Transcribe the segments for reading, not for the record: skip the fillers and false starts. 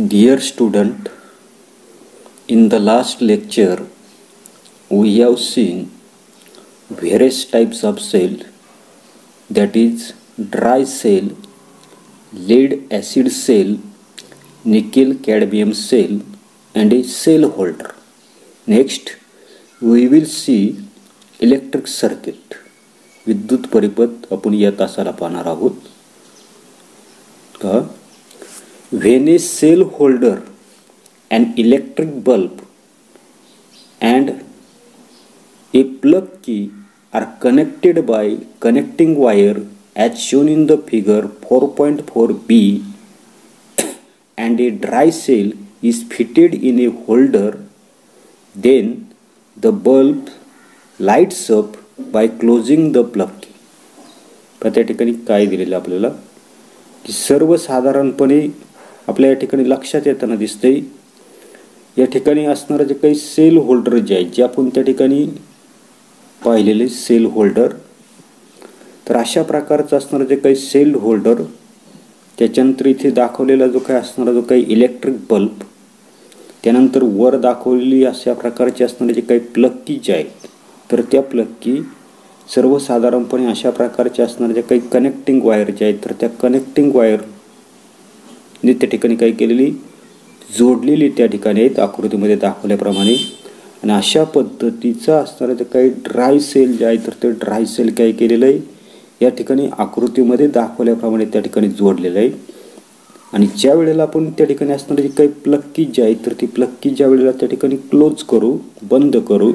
Dear student, in the last lecture we have seen various types of cell, that is dry cell, lead acid cell, nickel cadmium cell and a cell holder. Next we will see electric circuit, विद्युत परिपथ आपण या तासाला पाहणार आहोत. When a cell holder, an electric bulb and a plug key are connected by connecting wire as shown in the figure 4.4b and a dry cell is fitted in a holder, then the bulb lights up by closing the plug key. त्या ठिकाणी काय दिलेलं आपल्याला की सर्वसाधारणपणे आपल्या या ठिकाणी लक्षात येताना दिसते, या ठिकाणी असणारे जे काही सेल होल्डर जे आहेत, जे आपण त्या ठिकाणी पाहिलेले सेल होल्डर, तर अशा प्रकारचं असणारे जे काही सेल होल्डर, त्याच्यानंतर इथे दाखवलेला जो काही असणारा जो काही इलेक्ट्रिक बल्ब, त्यानंतर वर दाखवलेली अशा प्रकारचे असणारे जे काही प्लग की जे आहेत, तर त्या प्लग की सर्वसाधारणपणे अशा प्रकारचे असणारे जे काही कनेक्टिंग वायर जे आहेत, तर त्या कनेक्टिंग वायर ने त्या ठिकाणी काय केलेली जोडलेली त्या ठिकाणी आहेत आकृतीमध्ये दाखवल्याप्रमाणे. आणि अशा पद्धतीचा असणारे ते काही ड्राय सेल जे आहे, तर ते ड्राय सेल काय केलेलं आहे या ठिकाणी आकृतीमध्ये दाखवल्याप्रमाणे त्या ठिकाणी जोडलेलं आहे. आणि ज्या वेळेला आपण त्या ठिकाणी असणारे जे काही प्लग की जे आहे, तर ती प्लग की ज्या वेळेला त्या ठिकाणी क्लोज करू, बंद करू,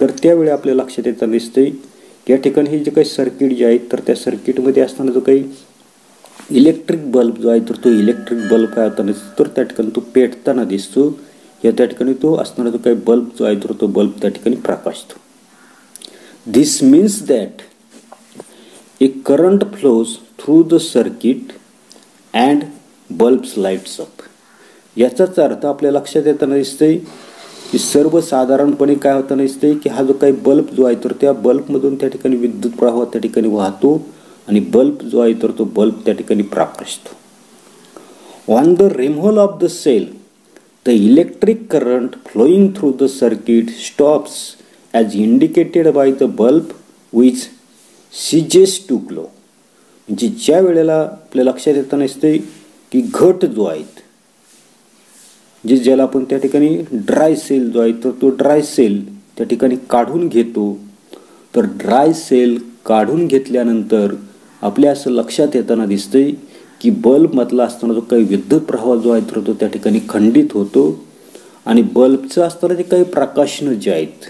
तर त्यावेळी आपल्या लक्षात येताना दिसते या ठिकाणी हे जे काही सर्किट जे आहे, तर त्या सर्किटमध्ये असणारा जो काही इलेक्ट्रिक बल्ब जो आहे, तर तो इलेक्ट्रिक बल्ब काय होताना दिसतो, तर त्या ठिकाणी तो पेटताना दिसतो. या त्या ठिकाणी तो असणारा जो काही बल्ब जो आहे, तर तो बल्ब त्या ठिकाणी प्रकाशतो. This means that a current flows through the circuit and bulbs lights up. याचाच अर्थ आपल्या लक्षात येताना दिसते की सर्वसाधारणपणे काय होताना दिसते की हा जो काही बल्ब जो आहे, तर त्या बल्बमधून त्या ठिकाणी विद्युत प्रवाह त्या ठिकाणी वाहतो आणि बल्ब जो आहे, तर तो बल्ब त्या ठिकाणी प्रकाशतो. On the removal of the cell the electric current flowing through the circuit stops as indicated by the bulb which ceases to glow. म्हणजे ज्या वेळेला आपल्या लक्षात येताना दिसते की घट जो आहे, जे ज्याला आपण त्या ठिकाणी ड्राय सेल जो आहे, तर तो ड्राय सेल त्या ठिकाणी काढून घेतो. तर ड्राय सेल काढून घेतल्यानंतर आपल्या असं लक्षात येताना दिसते की बल्बमधला असताना जो काही विद्युत प्रवाह जो आहे, तर तो त्या ठिकाणी खंडित होतो आणि बल्बचं असताना जे काही प्रकाशनं जे आहेत,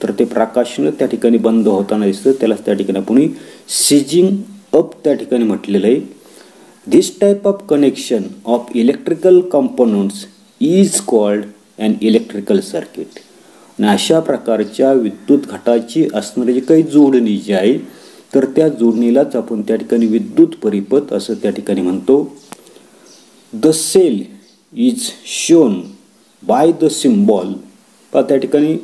तर ते प्रकाशनं त्या ठिकाणी बंद होताना दिसतं. त्याला त्या ठिकाणी आपण सीजिंग अप त्या ठिकाणी म्हटलेलं आहे. This type of connection of electrical components is called an electrical circuit. आणि अशा प्रकारच्या विद्युत घटाची असणारी जी काही जोडणी जी आहे, तर त्या जोडणीलाच आपण त्या ठिकाणी विद्युत परिपथ असं त्या ठिकाणी म्हणतो. The cell is shown by the symbol. त्या ठिकाणी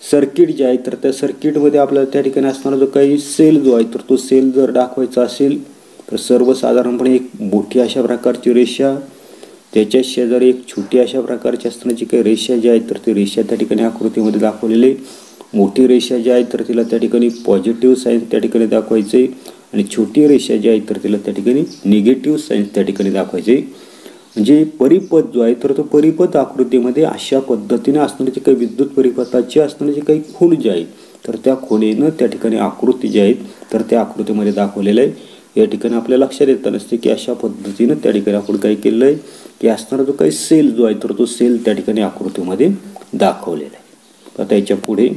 सर्किट जे आहे, तर त्या सर्किटमध्ये आपल्याला त्या ठिकाणी असणारा जो काही सेल जो आहे, तर तो सेल जर दाखवायचा असेल, तर सर्वसाधारणपणे एक मोठी अशा प्रकारची रेषा, त्याच्या शेजारी एक छोटी अशा प्रकारची असणारी काही रेषा जी आहे, तर ती रेषा त्या ठिकाणी आकृतीमध्ये दाखवलेली. मोठी रेषा जी आहे, तर तिला त्या ठिकाणी पॉझिटिव्ह साईन त्या ठिकाणी दाखवायचे आणि छोटी रेषा जी आहे, तर तिला त्या ठिकाणी निगेटिव्ह साईन त्या ठिकाणी दाखवायचे. म्हणजे परिपथ जो आहे, तर तो परिपथ आकृतीमध्ये अशा पद्धतीने असणारी जे काही विद्युत परिपथाची असणारी जे काही खूण जी आहे, तर त्या खुणेनं त्या ठिकाणी आकृती जी आहेत, तर त्या आकृतीमध्ये दाखवलेलं आहे. या ठिकाणी आपल्या लक्षात येत नसते की अशा पद्धतीनं त्या ठिकाणी आपण काय केलेलं आहे की असणारा जो काही सेल जो आहे, तर तो सेल त्या ठिकाणी आकृतीमध्ये दाखवलेला आहे. आता याच्या पुढे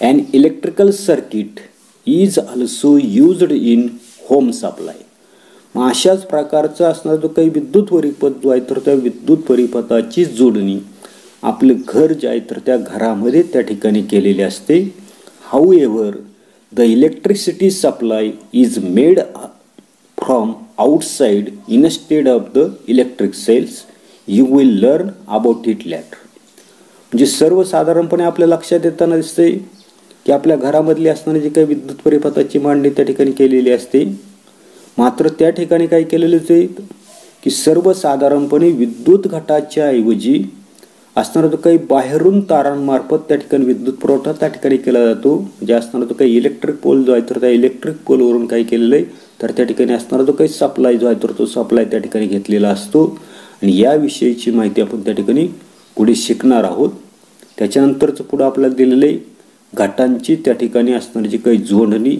an electrical circuit is also used in home supply. मग अशाच प्रकारचा असणारा जो काही विद्युत परिपथ जो आहे, तर त्या विद्युत परिपथाची जोडणी आपलं घर जे आहे, तर त्या घरामध्ये त्या ठिकाणी केलेली असते. However the electricity supply is made from outside instead of the electric cells. You will learn about it later. म्हणजे सर्वसाधारणपणे आपल्या लक्षात येताना दिसते की आपल्या घरामधली असणारी जी काही विद्युत परिपथाची मांडणी त्या ठिकाणी केलेली असते. मात्र त्या ठिकाणी काय केलेलं आहे की सर्वसाधारणपणे विद्युत घटाच्या ऐवजी असणारा जो काही बाहेरून तारांमार्फत त्या ठिकाणी विद्युत पुरवठा त्या ठिकाणी केला जातो. म्हणजे असणारा जो काही इलेक्ट्रिक पोल जो आहे तर त्या इलेक्ट्रिक पोलवरून काय केलेलं आहे तर त्या ठिकाणी असणारा जो काही सप्लाय जो आहे तर तो सप्लाय त्या ठिकाणी घेतलेला असतो. आणि याविषयीची माहिती आपण त्या ठिकाणी पुढे शिकणार आहोत. त्याच्यानंतरचं पुढं आपल्याला दिलेलं आहे घटांची त्या ठिकाणी असणारी जी काही जोडणी.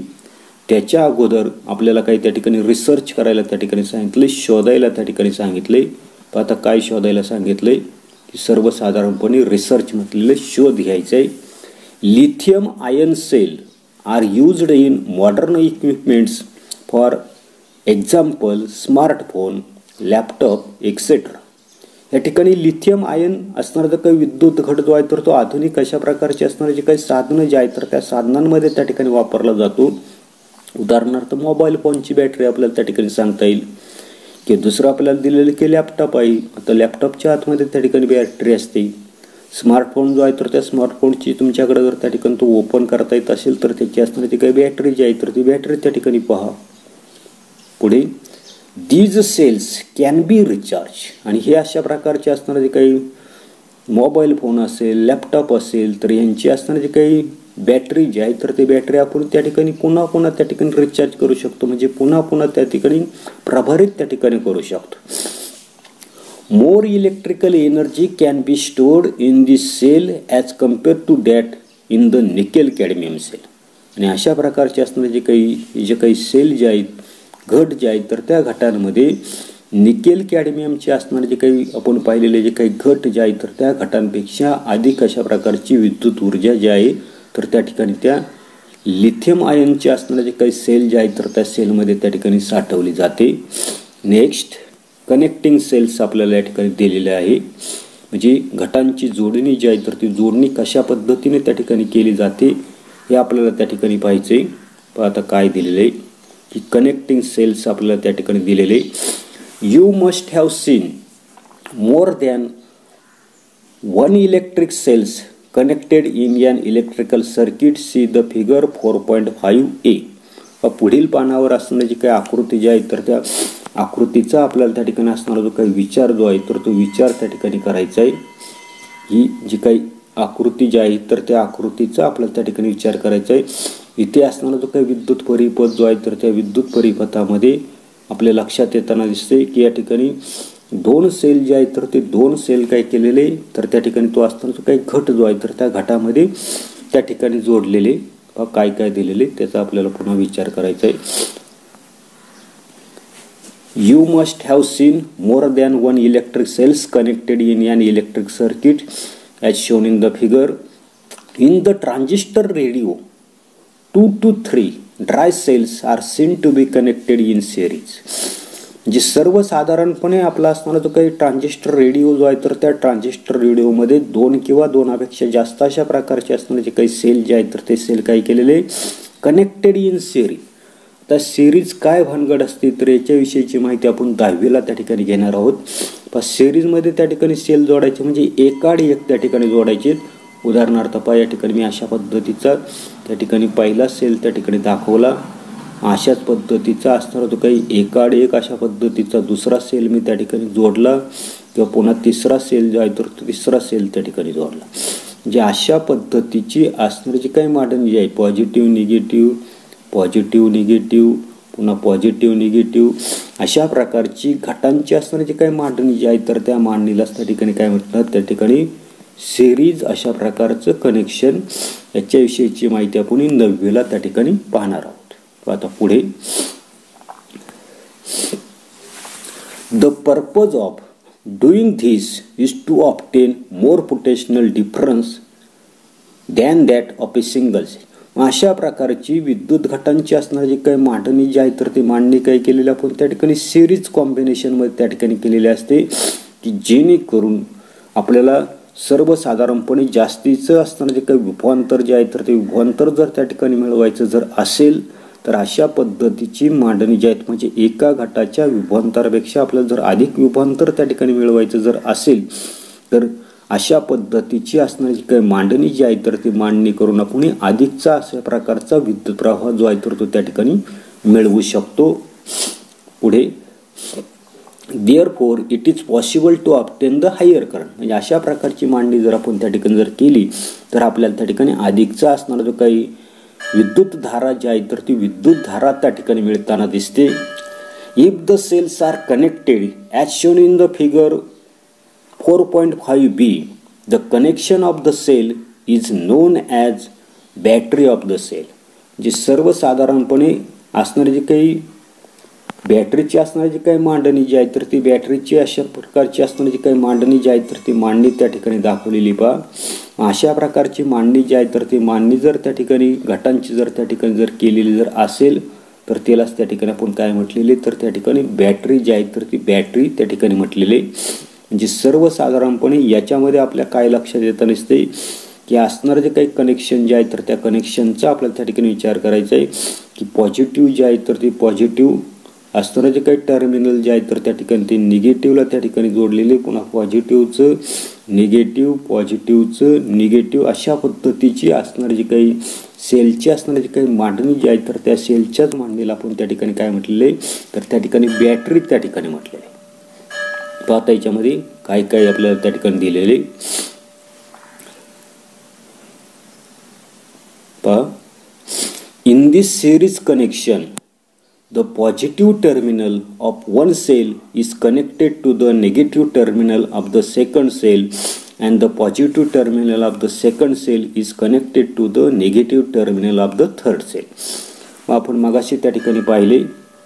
त्याच्या अगोदर आपल्याला काही त्या ठिकाणी रिसर्च करायला त्या ठिकाणी सांगितलं, शोधायला त्या ठिकाणी सांगितले. पण आता काय शोधायला सांगितलंय की सर्वसाधारणपणे रिसर्च म्हटलेलं शोध घ्यायचा आहे. Lithium ion cell are used in modern equipments for example smartphone, laptop etcetera. या ठिकाणी लिथियम आयन असणारा जो काही विद्युत घट जो आहे तर तो आधुनिक अशा प्रकारचे असणारे जे काही साधनं जे आहेत तर त्या साधनांमध्ये त्या ठिकाणी वापरला जातो. उदाहरणार्थ मोबाईल फोनची बॅटरी आपल्याला त्या ठिकाणी सांगता येईल. की दुसरं आपल्याला दिलेलं की लॅपटॉप आहे. आता लॅपटॉपच्या आतमध्ये त्या ठिकाणी बॅटरी असते. स्मार्टफोन जो आहे तर त्या स्मार्टफोनची तुमच्याकडे जर त्या ठिकाणी तो ओपन करता येत असेल तर त्याची असणारी ती काही बॅटरी जी आहे तर ती बॅटरी त्या ठिकाणी पहा. पुढे these cells can be recharge. आणि हे अशा प्रकारचे असणारे जे काही मोबाईल फोन असेल, लॅपटॉप असेल तर यांची असणारी जे काही बॅटरी जी आहे तर ती बॅटरी आपण त्या ठिकाणी पुन्हा पुन्हा त्या ठिकाणी रिचार्ज करू शकतो. म्हणजे पुन्हा पुन्हा त्या ठिकाणी प्रभारित त्या ठिकाणी करू शकतो. More electrical energy can be stored in the cell as compare to that in the nickel cadmium cell. आणि अशा प्रकारचे असणारे जे काही सेल जे आहेत, घट जे आहेत तर त्या घटांमध्ये निकेल कॅडमियमचे असणारे जे काही आपण पाहिलेले जे काही घट जे आहेत तर त्या घटांपेक्षा अधिक अशा प्रकारची विद्युत ऊर्जा जी आहे तर त्या ठिकाणी त्या लिथियम आयनचे असणारे जे काही सेल जे आहेत तर त्या सेलमध्ये त्या ठिकाणी साठवली जाते. नेक्स्ट कनेक्टिंग सेल्स आपल्याला या ठिकाणी दिलेले आहे. म्हणजे घटांची जोडणी जी आहे तर ती जोडणी कशा पद्धतीने त्या ठिकाणी केली जाते हे आपल्याला त्या ठिकाणी पाहायचं आहे. पण आता काय दिलेलं आहे की कनेक्टिंग सेल्स आपल्याला त्या ठिकाणी दिलेले. You must have seen more than one electric cells connected in an electrical circuit. See the figure 4.5a. पुढील पानावर असणारी जी काही आकृती जी आहे तर त्या आकृतीचा आपल्याला त्या ठिकाणी असणारा जो काही विचार जो आहे तर तो विचार त्या ठिकाणी करायचा आहे. ही जी काही आकृती जी आहे तर त्या आकृतीचा आपल्याला त्या ठिकाणी विचार करायचा आहे. इथे असणारा जो काही विद्युत परिपथ जो आहे तर त्या विद्युत परिपथामध्ये आपल्या लक्षात येताना दिसते की या ठिकाणी दोन सेल जे आहेत तर ते दोन सेल काय केलेले तर त्या ठिकाणी तो असताना जो काही घट जो आहे तर त्या घटामध्ये त्या ठिकाणी जोडलेले काय काय दिलेले त्याचा आपल्याला पुन्हा विचार करायचा आहे. You must have seen more than one electric cells connected in an electric circuit as shown in the figure. In the transistor radio 2 to 3 dry cells are seen to be connected in series. म्हणजे सर्वसाधारणपणे आपला असणारा जो काही transistor radio जो आहे तर त्या ट्रान्झिस्टर रेडिओमध्ये दोन किंवा दोनापेक्षा जास्त अशा प्रकारचे असणारे जे काही सेल जे आहेत तर ते सेल काय केलेले कनेक्टेड इन सिरीज. आता सिरीज काय भानगड असते तर याच्याविषयीची माहिती आपण 10वीला त्या ठिकाणी घेणार आहोत. पण सिरीजमध्ये त्या ठिकाणी सेल जोडायचे म्हणजे एकाड एक त्या ठिकाणी जोडायचे. उदाहरणार्थ पहा या ठिकाणी मी अशा पद्धतीचा त्या ठिकाणी पहिला सेल त्या ठिकाणी दाखवला. अशाच पद्धतीचा असणारा जो काही एकाड एक अशा पद्धतीचा दुसरा सेल मी त्या ठिकाणी जोडला किंवा पुन्हा तिसरा सेल जो आहे तर तिसरा सेल त्या ठिकाणी जोडला. म्हणजे अशा पद्धतीची असणारी जी काही मांडणी जी आहे पॉझिटिव्ह निगेटिव्ह, पॉझिटिव्ह निगेटिव्ह, पुन्हा पॉझिटिव्ह निगेटिव्ह अशा प्रकारची घटांची असणारी जी काही मांडणी जी आहे तर त्या मांडणीलाच त्या ठिकाणी काय म्हणतात त्या ठिकाणी सिरीज अशा प्रकारचं कनेक्शन. याच्याविषयीची माहिती आपण 9वीला त्या ठिकाणी पाहणार आहोत. आता पुढे the purpose of doing this is to obtain more potential difference than that of a single cell. अशा प्रकारची विद्युत घटांची असणारी जी काही मांडणी जी आहे तर ती मांडणी काय केलेली आपण त्या ठिकाणी सिरीज कॉम्बिनेशनमध्ये त्या ठिकाणी केलेली असते की जेणेकरून आपल्याला सर्वसाधारणपणे जास्तीचं असणारं जे काही विभवांतर जे आहे तर ते विभवांतर जर त्या ठिकाणी मिळवायचं जर असेल तर अशा पद्धतीची मांडणी जी आहेत म्हणजे एका घटाच्या विभवांतरापेक्षा आपल्याला जर अधिक विभवांतर त्या ठिकाणी मिळवायचं जर असेल तर अशा पद्धतीची असणारी जी काही मांडणी जी आहे तर ती मांडणी करून आपण अधिकचा अशा प्रकारचा विद्युत प्रवाह जो आहे तर तो त्या ठिकाणी मिळवू शकतो. पुढे therefore it is possible to obtain the higher current. म्हणजे अशा प्रकारची मांडणी जर आपण त्या ठिकाणी जर केली तर आपल्याला त्या ठिकाणी अधिकचा असणारा जो काही विद्युत धारा जी आहे तर ती विद्युत धारा त्या ठिकाणी मिळताना दिसते. If the cells are connected as shown in the figure 4.5b, the connection of the cell is known as battery of the cell. जे सर्वसाधारणपणे असणारे जे काही बॅटरीची असणारी जी काही मांडणी जी आहे तर ती बॅटरीची अशा प्रकारची असणारी जी काही मांडणी जी आहे तर ती मांडणी त्या ठिकाणी दाखवलेली पहा. अशा प्रकारची मांडणी जी आहे तर ती मांडणी जर त्या ठिकाणी घटांची जर त्या ठिकाणी जर केलेली जर असेल तर त्यालाच त्या ठिकाणी आपण काय म्हटलेले तर त्या ठिकाणी बॅटरी जी आहे तर ती बॅटरी त्या ठिकाणी म्हटलेली. म्हणजे सर्वसाधारणपणे याच्यामध्ये आपल्या काय लक्षात येतं नसते की असणारं जे काही कनेक्शन जे आहे तर त्या कनेक्शनचा आपल्याला त्या ठिकाणी विचार करायचा आहे की पॉझिटिव्ह जे आहे तर ती पॉझिटिव्ह असणारं जे काही टर्मिनल जे आहे तर त्या ठिकाणी ते निगेटिव्हला त्या ठिकाणी जोडलेले, पुन्हा पॉझिटिव्हचं निगेटिव्ह पॉझिटिव्हचं निगेटिव्ह अशा पद्धतीची असणारी जी काही सेलची असणारी जी काही मांडणी जी आहे तर त्या सेलच्याच मांडणीला आपण त्या ठिकाणी काय म्हटलेले तर त्या ठिकाणी बॅटरी त्या ठिकाणी म्हटलेले. पाहता याच्यामध्ये काय काय आपल्याला त्या ठिकाणी दिलेले पहा. In this series connection the positive terminal of one cell is connected to the negative terminal of the second cell and the positive terminal of the second cell is connected to the negative terminal of the third cell. आपण मगाशी त्या ठिकाणी पाहिले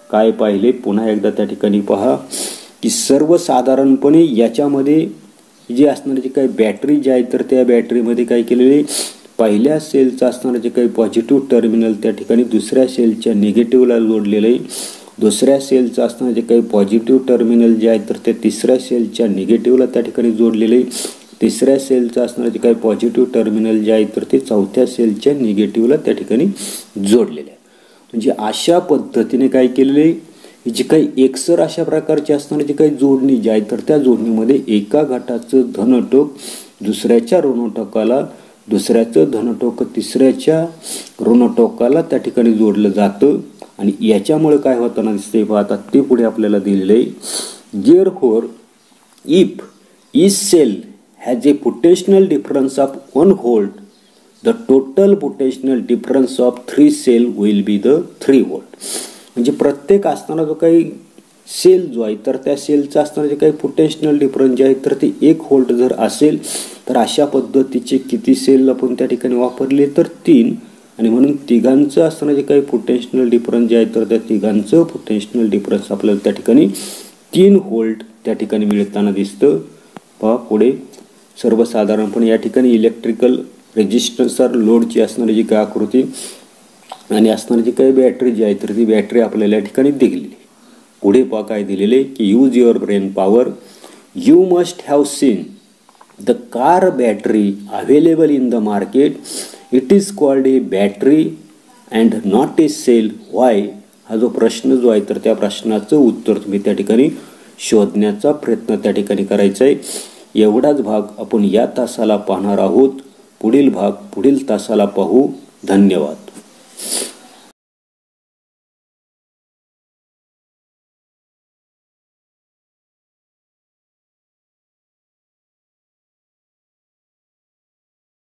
काय पाहिले पुन्हा एकदा त्या ठिकाणी पहा की सर्वसाधारणपणे याच्यामध्ये जी असणारी जी काही बॅटरी जी आहे तर त्या बॅटरीमध्ये काय केलेले पहिल्या सेलचं असणारं जे काही पॉझिटिव्ह टर्मिनल त्या ठिकाणी दुसऱ्या सेलच्या निगेटिव्हला जोडलेलं आहे. दुसऱ्या सेलचं असणारं जे काही पॉझिटिव्ह टर्मिनल जे आहे तर ते तिसऱ्या सेलच्या निगेटिव्हला त्या ठिकाणी जोडलेलं आहे. तिसऱ्या सेलचं असणारं जे काही पॉझिटिव्ह टर्मिनल जे आहे तर ते चौथ्या सेलच्या निगेटिव्हला त्या ठिकाणी जोडलेलं आहे. म्हणजे अशा पद्धतीने काय केलेलं आहे जी काही एकसर अशा प्रकारची असणारी जी काही जोडणी जी आहे तर त्या जोडणीमध्ये एका घटाचं धनटोक दुसऱ्याच्या ऋणटोकाला दुसऱ्याचं धनटोक तिसऱ्याच्या ऋणटोकाला त्या ठिकाणी जोडलं जातं. आणि याच्यामुळे काय होताना दिसते पाहता ते पुढे आपल्याला दिलेलं आहे. Therefore if each cell has a potential difference of 1 volt the total potential difference of 3 cell will be the 3 volt. म्हणजे प्रत्येक असताना जो काही सेल जो आहे तर त्या सेलचं असणारं जे काही पोटेन्शियल डिफरन्स जे आहे तर ते 1 व्होल्ट जर असेल तर अशा पद्धतीचे किती सेल आपण त्या ठिकाणी वापरले तर 3. आणि म्हणून तिघांचं असणारं जे काही पोटेन्शियल डिफरन्स जे आहे तर त्या तिघांचं पोटेन्शियल डिफरन्स आपल्याला त्या ठिकाणी 3 व्होल्ट त्या ठिकाणी मिळताना दिसतं. पहा पुढे सर्वसाधारणपणे या ठिकाणी इलेक्ट्रिकल रेजिस्टन्सर लोडची असणारी जी काही आकृती आणि असणारी जी काही बॅटरी जी आहे तर ती बॅटरी आपल्याला या ठिकाणी दिलेली. पुढे पहा काय दिलेले की use your brain power. You must have seen the car battery available in the market. It is called a battery and not a cell. Why हा जो प्रश्न जो आहे तर त्या प्रश्नाचं उत्तर तुम्ही त्या ठिकाणी शोधण्याचा प्रयत्न त्या ठिकाणी करायचा आहे. एवढाच भाग आपण या तासाला पाहणार आहोत. पुढील भाग पुढील तासाला पाहू. धन्यवाद.